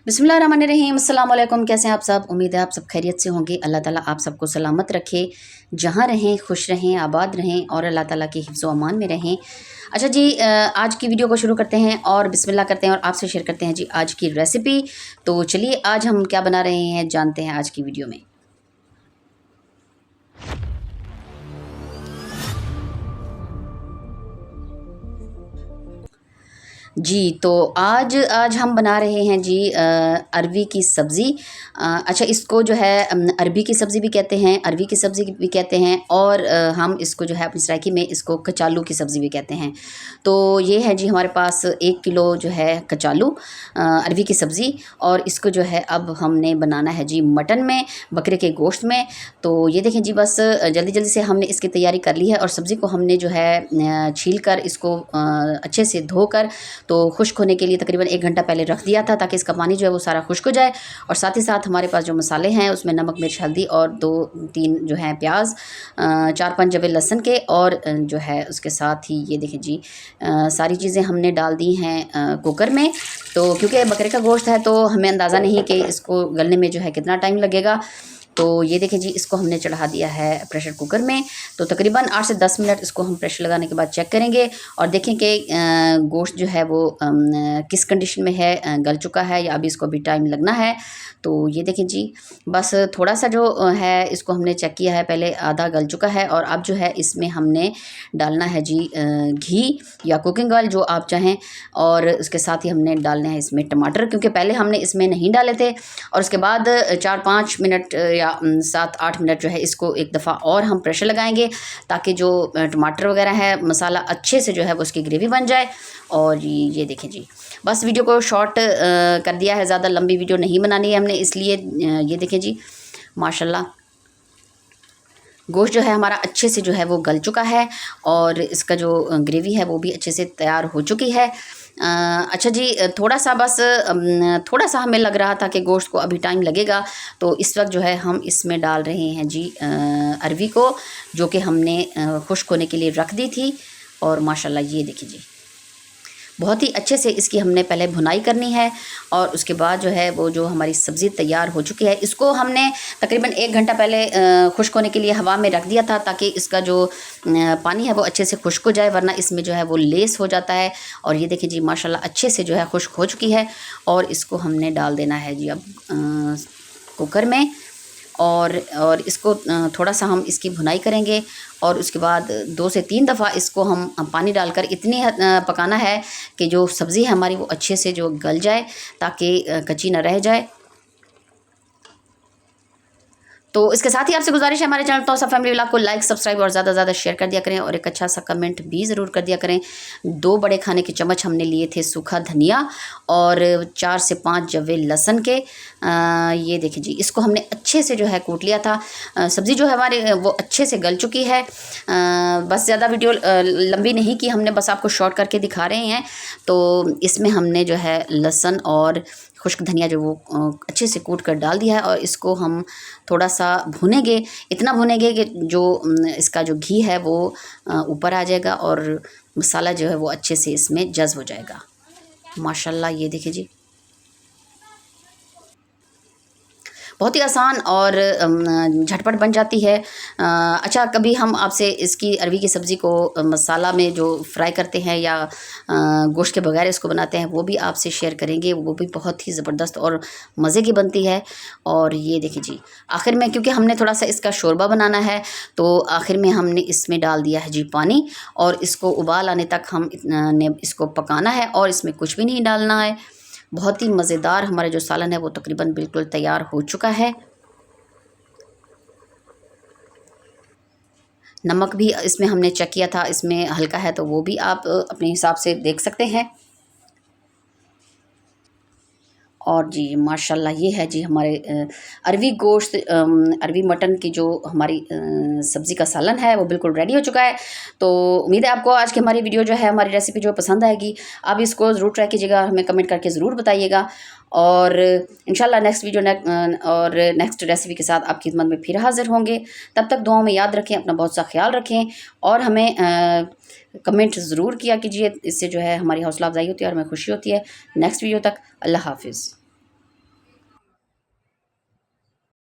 बिस्मिल्लाहिर्रहमानिर्रहीम, अस्सलाम वालेकुम। कैसे हैं आप सब? उम्मीद है आप सब खैरियत से होंगे। अल्लाह ताला आप सबको सलामत रखे, जहाँ रहें खुश रहें, आबाद रहें और अल्लाह ताला के हिफ्ज़ व अमान में रहें। अच्छा जी, आज की वीडियो को शुरू करते हैं और बिस्मिल्लाह करते हैं और आपसे शेयर करते हैं जी आज की रेसिपी। तो चलिए आज हम क्या बना रहे हैं जानते हैं आज की वीडियो में। जी, तो आज आज हम बना रहे हैं जी अरवी की सब्ज़ी। अच्छा, इसको जो है अरबी की सब्ज़ी भी कहते हैं, अरवी की सब्ज़ी भी कहते हैं और हम इसको जो है अपनी सराइकी में इसको कचालू की सब्ज़ी भी कहते हैं। तो ये है जी हमारे पास 1 किलो जो है कचालू अरवी की सब्ज़ी, और इसको जो है अब हमने बनाना है जी मटन में, बकरे के गोश्त में। तो ये देखें जी, बस जल्दी जल्दी से हमने इसकी तैयारी कर ली है और सब्ज़ी को हमने जो है छील कर इसको अच्छे से धोकर तो खुश्क होने के लिए तकरीबन 1 घंटा पहले रख दिया था, ताकि इसका पानी जो है वो सारा खुश्क हो जाए। और साथ ही साथ हमारे पास जो मसाले हैं उसमें नमक, मिर्च, हल्दी और 2-3 जो है प्याज, 4-5 जवे लहसुन के, और जो है उसके साथ ही ये देखें जी सारी चीज़ें हमने डाल दी हैं कुकर में। तो क्योंकि बकरे का गोश्त है तो हमें अंदाज़ा नहीं कि इसको गलने में जो है कितना टाइम लगेगा। तो ये देखें जी, इसको हमने चढ़ा दिया है प्रेशर कुकर में। तो तकरीबन 8 से 10 मिनट इसको हम प्रेशर लगाने के बाद चेक करेंगे और देखें कि गोश्त जो है वो किस कंडीशन में है, गल चुका है या अभी इसको भी टाइम लगना है। तो ये देखें जी, बस थोड़ा सा जो है इसको हमने चेक किया है, पहले आधा गल चुका है। और अब जो है इसमें हमने डालना है जी घी या कुकिंग ऑयल, जो आप चाहें। और उसके साथ ही हमने डालने हैं इसमें टमाटर, क्योंकि पहले हमने इसमें नहीं डाले थे। और उसके बाद 4-5 मिनट या 7-8 मिनट जो है इसको एक दफ़ा और हम प्रेशर लगाएंगे, ताकि जो टमाटर वगैरह है, मसाला अच्छे से जो है वो उसकी ग्रेवी बन जाए। और ये देखें जी, बस वीडियो को शॉर्ट कर दिया है, ज़्यादा लंबी वीडियो नहीं बनानी है हमने, इसलिए ये देखें जी माशाल्लाह गोश्त जो है हमारा अच्छे से जो है वो गल चुका है और इसका जो ग्रेवी है वो भी अच्छे से तैयार हो चुकी है। अच्छा जी, थोड़ा सा बस थोड़ा सा हमें लग रहा था कि गोश्त को अभी टाइम लगेगा, तो इस वक्त जो है हम इसमें डाल रहे हैं जी अरवी को, जो कि हमने खुश्क होने के लिए रख दी थी। और माशाल्लाह ये देखिए जी, बहुत ही अच्छे से इसकी हमने पहले भुनाई करनी है और उसके बाद जो है वो जो हमारी सब्ज़ी तैयार हो चुकी है, इसको हमने तकरीबन 1 घंटा पहले खुश्क होने के लिए हवा में रख दिया था, ताकि इसका जो पानी है वो अच्छे से खुश्क हो जाए, वरना इसमें जो है वो लेस हो जाता है। और ये देखिए जी माशाल्लाह अच्छे से जो है खुश्क हो चुकी है और इसको हमने डाल देना है जी अब कुकर में। और इसको थोड़ा सा हम इसकी भुनाई करेंगे और उसके बाद 2 से 3 दफ़ा इसको हम पानी डालकर इतनी पकाना है कि जो सब्ज़ी है हमारी वो अच्छे से जो गल जाए, ताकि कच्ची ना रह जाए। तो इसके साथ ही आपसे गुजारिश है, हमारे चैनल तौसा फैमिली व्लॉग को लाइक, सब्सक्राइब और ज़्यादा से ज़्यादा शेयर कर दिया करें और एक अच्छा सा कमेंट भी ज़रूर कर दिया करें। 2 बड़े खाने के चम्मच हमने लिए थे सूखा धनिया और 4 से 5 जवे लहसुन के। ये देखिए जी, इसको हमने अच्छे से जो है कूट लिया था। सब्ज़ी जो है हमारी वो अच्छे से गल चुकी है। बस ज़्यादा वीडियो लंबी नहीं की हमने, बस आपको शॉर्ट करके दिखा रहे हैं। तो इसमें हमने जो है लहसुन और खुश्क धनिया जो वो अच्छे से कूट कर डाल दिया है और इसको हम थोड़ा सा भुनेंगे, इतना भुनेंगे कि जो इसका जो घी है वो ऊपर आ जाएगा और मसाला जो है वो अच्छे से इसमें जज़्ब हो जाएगा। माशाल्लाह ये देखिए जी, बहुत ही आसान और झटपट बन जाती है। अच्छा, कभी हम आपसे इसकी अरवी की सब्ज़ी को मसाला में जो फ्राई करते हैं या गोश्त के बगैर इसको बनाते हैं वो भी आपसे शेयर करेंगे, वो भी बहुत ही ज़बरदस्त और मज़े की बनती है। और ये देखिए जी, आखिर में क्योंकि हमने थोड़ा सा इसका शोरबा बनाना है, तो आखिर में हमने इसमें डाल दिया है जी पानी, और इसको उबाल आने तक हम ने इसको पकाना है और इसमें कुछ भी नहीं डालना है। बहुत ही मज़ेदार हमारा जो सालन है वो तकरीबन बिल्कुल तैयार हो चुका है। नमक भी इसमें हमने चेक किया था, इसमें हल्का है तो वो भी आप अपने हिसाब से देख सकते हैं। और जी माशाल्लाह ये है जी हमारे अरवी गोश्त अरवी मटन की जो हमारी सब्ज़ी का सालन है वो बिल्कुल रेडी हो चुका है। तो उम्मीद है आपको आज की हमारी वीडियो जो है, हमारी रेसिपी जो पसंद आएगी। आप इसको ज़रूर ट्राई कीजिएगा, हमें कमेंट करके ज़रूर बताइएगा। और इंशाल्लाह नेक्स्ट वीडियो और नेक्स्ट रेसिपी के साथ आपकी खिदमत में फिर हाज़िर होंगे। तब तक दुआओं में याद रखें, अपना बहुत सा ख्याल रखें और हमें कमेंट ज़रूर किया कीजिए। इससे जो है हमारी हौसला अफजाई होती है और हमें खुशी होती है। नेक्स्ट वीडियो तक अल्लाह हाफिज़।